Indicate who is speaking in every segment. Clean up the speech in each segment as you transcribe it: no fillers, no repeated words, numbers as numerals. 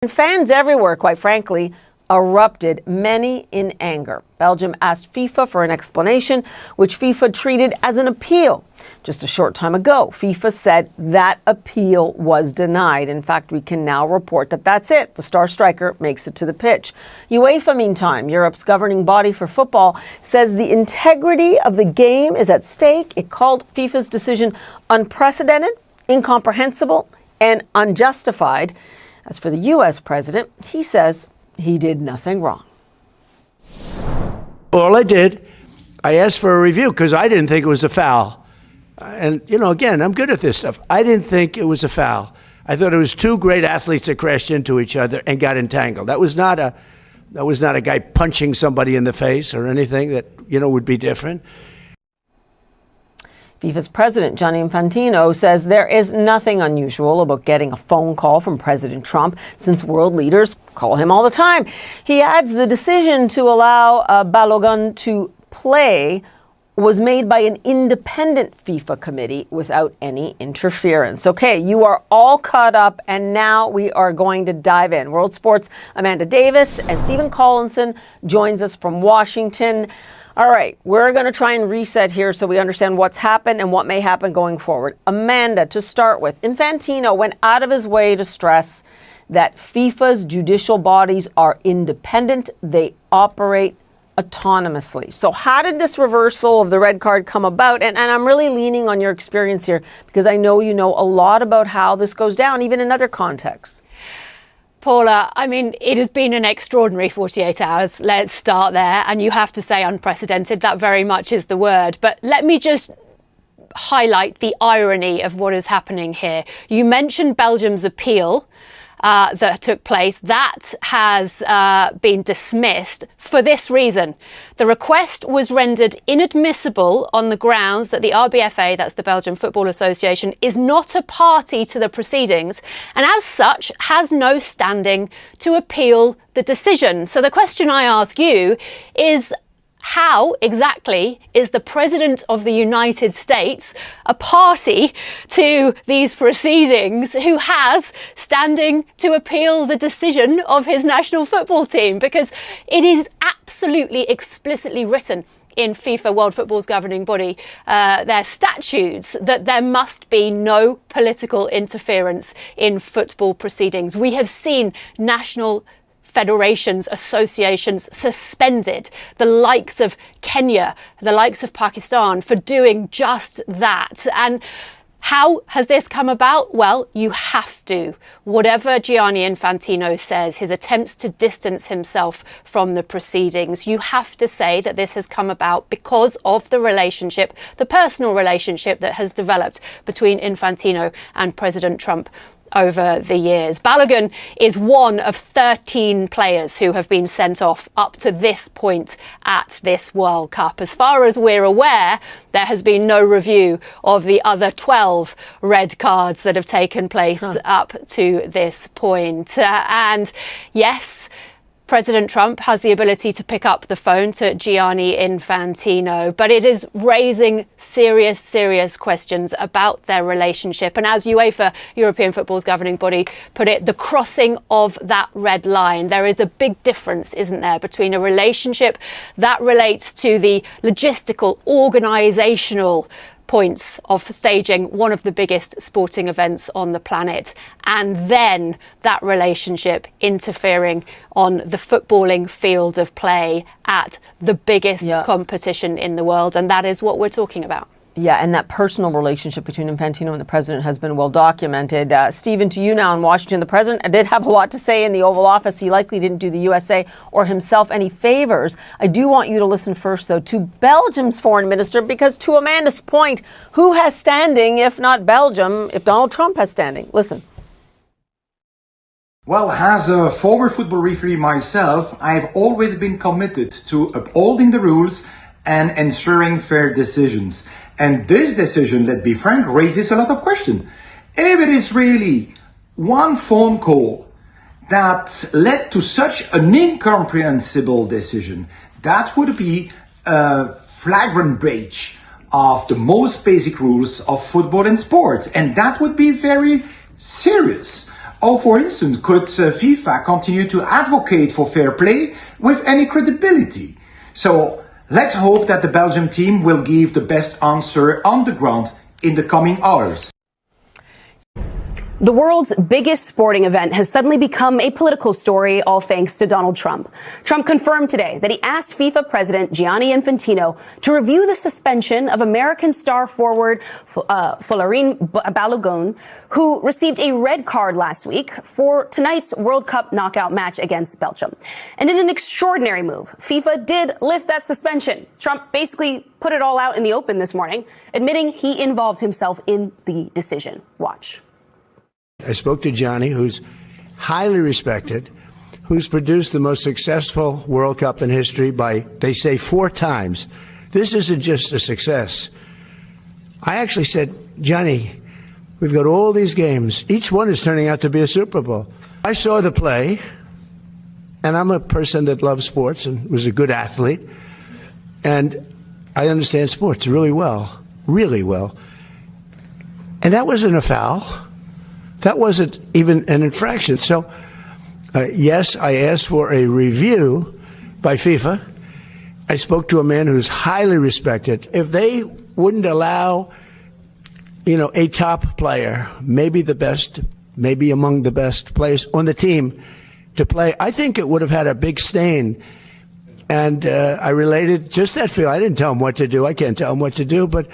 Speaker 1: And fans everywhere, quite frankly, erupted, many in anger. Belgium asked FIFA for an explanation, which FIFA treated as an appeal. Just a short time ago, FIFA said that appeal was denied. In fact, we can now report that that's it. The star striker makes it to the pitch. UEFA, meantime, Europe's governing body for football, says the integrity of the game is at stake. It called FIFA's decision unprecedented, incomprehensible, and unjustified. As for the U.S. president, he says he did nothing wrong.
Speaker 2: All I did, I asked for a review because I didn't think it was a foul. And, again, I'm good at this stuff. I didn't think it was a foul. I thought it was two great athletes that crashed into each other and got entangled. That was not a guy punching somebody in the face or anything that, would be different.
Speaker 1: FIFA's president, Gianni Infantino, says there is nothing unusual about getting a phone call from President Trump, since world leaders call him all the time. He adds the decision to allow Balogun to play was made by an independent FIFA committee without any interference. Okay, you are all caught up, and now we are going to dive in. World Sports' Amanda Davis and Stephen Collinson joins us from Washington. All right, we're going to try and reset here so we understand what's happened and what may happen going forward. Amanda, to start with, Infantino went out of his way to stress that FIFA's judicial bodies are independent. They operate autonomously. So how did this reversal of the red card come about? And I'm really leaning on your experience here because I know you know a lot about how this goes down, even in other contexts.
Speaker 3: Paula, it has been an extraordinary 48 hours. Let's start there. And you have to say unprecedented. That very much is the word. But let me just highlight the irony of what is happening here. You mentioned Belgium's appeal that took place. That has been dismissed for this reason. The request was rendered inadmissible on the grounds that the RBFA, that's the Belgian Football Association, is not a party to the proceedings and as such has no standing to appeal the decision. So the question I ask you is, how exactly is the President of the United States a party to these proceedings who has standing to appeal the decision of his national football team? Because it is absolutely explicitly written in FIFA, World Football's governing body, their statutes, that there must be no political interference in football proceedings. We have seen national federations, associations suspended, the likes of Kenya, the likes of Pakistan, for doing just that. And how has this come about? Well, you have to. Whatever Gianni Infantino says, his attempts to distance himself from the proceedings, you have to say that this has come about because of the relationship, the personal relationship that has developed between Infantino and President Trump over the years. Balogun is one of 13 players who have been sent off up to this point at this World Cup. As far as we're aware, there has been no review of the other 12 red cards that have taken place up to this point. And yes, President Trump has the ability to pick up the phone to Gianni Infantino, but it is raising serious questions about their relationship. And as UEFA, European football's governing body, put it, the crossing of that red line. There is a big difference, isn't there, between a relationship that relates to the logistical, organisational points of staging one of the biggest sporting events on the planet, and then that relationship interfering on the footballing field of play at the biggest competition in the world. And that is what we're talking about.
Speaker 1: Yeah, and that personal relationship between Infantino and the president has been well documented. Stephen, to you now in Washington, the president did have a lot to say in the Oval Office. He likely didn't do the USA or himself any favors. I do want you to listen first, though, to Belgium's foreign minister, because to Amanda's point, who has standing if not Belgium, if Donald Trump has standing? Listen.
Speaker 4: Well, as a former football referee myself, I've always been committed to upholding the rules and ensuring fair decisions. And this decision, let's be frank, raises a lot of questions. If it is really one phone call that led to such an incomprehensible decision, that would be a flagrant breach of the most basic rules of football and sport. And that would be very serious. How, for instance, could FIFA continue to advocate for fair play with any credibility? So let's hope that the Belgium team will give the best answer on the ground in the coming hours.
Speaker 5: The world's biggest sporting event has suddenly become a political story, all thanks to Donald Trump. Trump confirmed today that he asked FIFA President Gianni Infantino to review the suspension of American star forward Folarin Balogun, who received a red card last week for tonight's World Cup knockout match against Belgium. And in an extraordinary move, FIFA did lift that suspension. Trump basically put it all out in the open this morning, admitting he involved himself in the decision. Watch.
Speaker 2: I spoke to Johnny, who's highly respected, who's produced the most successful World Cup in history by, they say, 4 times. This isn't just a success. I actually said, Johnny, we've got all these games. Each one is turning out to be a Super Bowl. I saw the play, and I'm a person that loves sports and was a good athlete, and I understand sports really well, really well. And that wasn't a foul. That wasn't even an infraction. So, yes, I asked for a review by FIFA. I spoke to a man who's highly respected. If they wouldn't allow, a top player, maybe the best, maybe among the best players on the team to play, I think it would have had a big stain. And I related just that feel. I didn't tell him what to do. I can't tell him what to do, but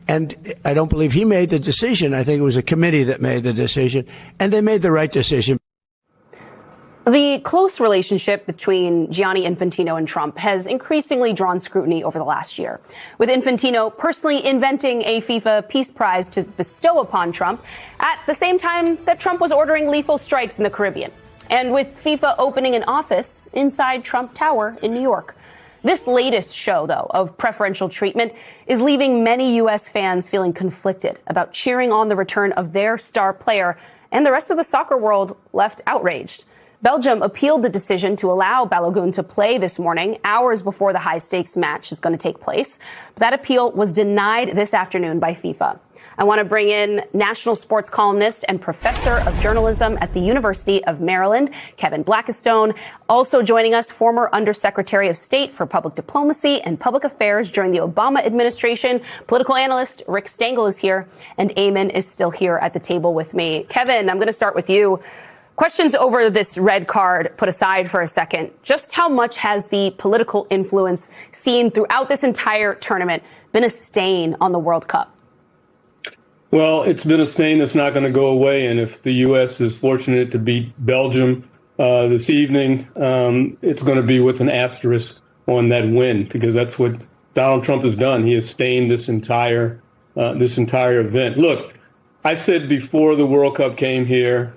Speaker 2: and I don't believe he made the decision. I think it was a committee that made the decision, and they made the right decision.
Speaker 5: The close relationship between Gianni Infantino and Trump has increasingly drawn scrutiny over the last year, with Infantino personally inventing a FIFA Peace Prize to bestow upon Trump at the same time that Trump was ordering lethal strikes in the Caribbean, and with FIFA opening an office inside Trump Tower in New York. This latest show, though, of preferential treatment is leaving many U.S. fans feeling conflicted about cheering on the return of their star player, and the rest of the soccer world left outraged. Belgium appealed the decision to allow Balogun to play this morning, hours before the high-stakes match is going to take place. But that appeal was denied this afternoon by FIFA. I want to bring in national sports columnist and professor of journalism at the University of Maryland, Kevin Blackistone. Also joining us, former Undersecretary of State for Public Diplomacy and Public Affairs during the Obama administration, political analyst Rick Stengel is here, and Eamon is still here at the table with me. Kevin, I'm going to start with you. Questions over this red card put aside for a second. Just how much has the political influence seen throughout this entire tournament been a stain on the World Cup?
Speaker 6: Well, it's been a stain that's not going to go away. And if the U.S. is fortunate to beat Belgium this evening, it's going to be with an asterisk on that win, because that's what Donald Trump has done. He has stained this entire event. Look, I said before the World Cup came here,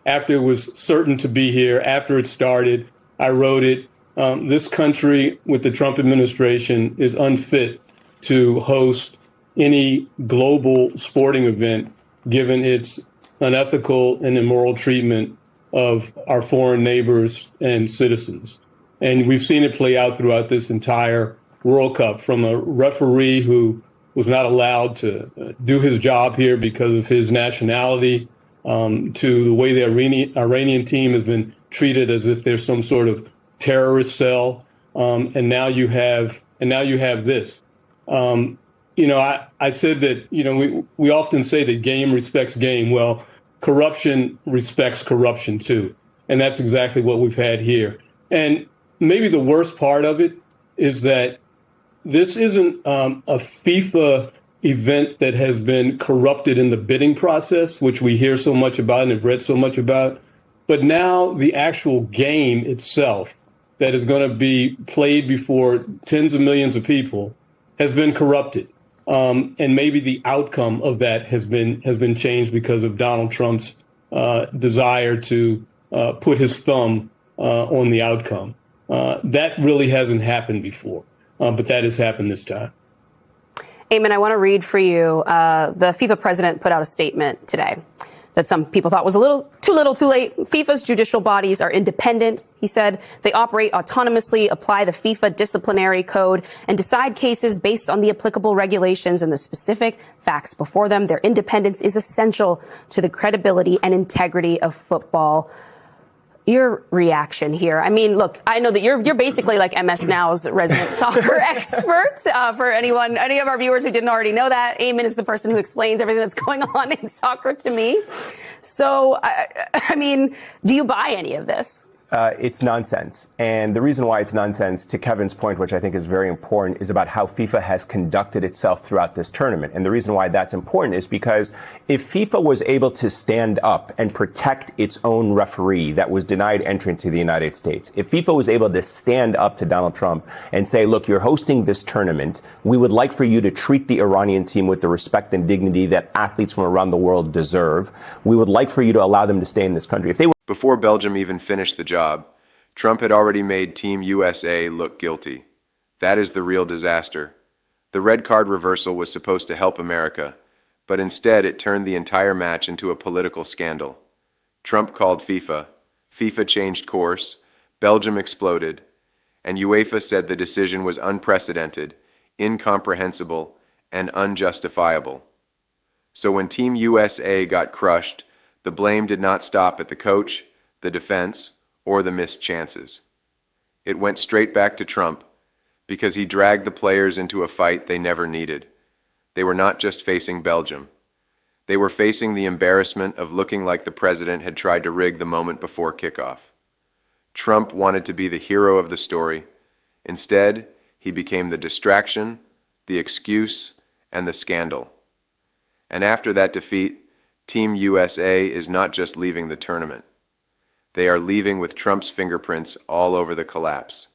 Speaker 6: after it was certain to be here, after it started, I wrote it. This country with the Trump administration is unfit to host any global sporting event, given its unethical and immoral treatment of our foreign neighbors and citizens. And we've seen it play out throughout this entire World Cup, from a referee who was not allowed to do his job here because of his nationality, to the way the Iranian team has been treated as if they're some sort of terrorist cell. And now you have this. I said that, we often say that game respects game. Well, corruption respects corruption, too. And that's exactly what we've had here. And maybe the worst part of it is that this isn't a FIFA event that has been corrupted in the bidding process, which we hear so much about and have read so much about. But now the actual game itself, that is going to be played before tens of millions of people, has been corrupted. And maybe the outcome of that has been changed because of Donald Trump's desire to put his thumb on the outcome. That really hasn't happened before, but that has happened this time.
Speaker 5: Eamon, I want to read for you. The FIFA president put out a statement today that some people thought was a little too late. FIFA's judicial bodies are independent, he said. They operate autonomously, apply the FIFA disciplinary code, and decide cases based on the applicable regulations and the specific facts before them. Their independence is essential to the credibility and integrity of football. Your reaction here? I mean, look, I know that you're basically like MS Now's resident soccer expert. For any of our viewers who didn't already know that, Eamon is the person who explains everything that's going on in soccer to me. So, I mean, do you buy any of this?
Speaker 7: It's nonsense. And the reason why it's nonsense, to Kevin's point, which I think is very important, is about how FIFA has conducted itself throughout this tournament. And the reason why that's important is because if FIFA was able to stand up and protect its own referee that was denied entry to the United States, if FIFA was able to stand up to Donald Trump and say, look, you're hosting this tournament, we would like for you to treat the Iranian team with the respect and dignity that athletes from around the world deserve. We would like for you to allow them to stay in this country. If they were
Speaker 8: Before Belgium even finished the job, Trump had already made Team USA look guilty. That is the real disaster. The red card reversal was supposed to help America, but instead it turned the entire match into a political scandal. Trump called FIFA, FIFA changed course, Belgium exploded, and UEFA said the decision was unprecedented, incomprehensible, and unjustifiable. So when Team USA got crushed, the blame did not stop at the coach, the defense, or the missed chances. It went straight back to Trump because he dragged the players into a fight they never needed. They were not just facing Belgium. They were facing the embarrassment of looking like the president had tried to rig the moment before kickoff. Trump wanted to be the hero of the story. Instead, he became the distraction, the excuse, and the scandal. And after that defeat, Team USA is not just leaving the tournament. They are leaving with Trump's fingerprints all over the collapse.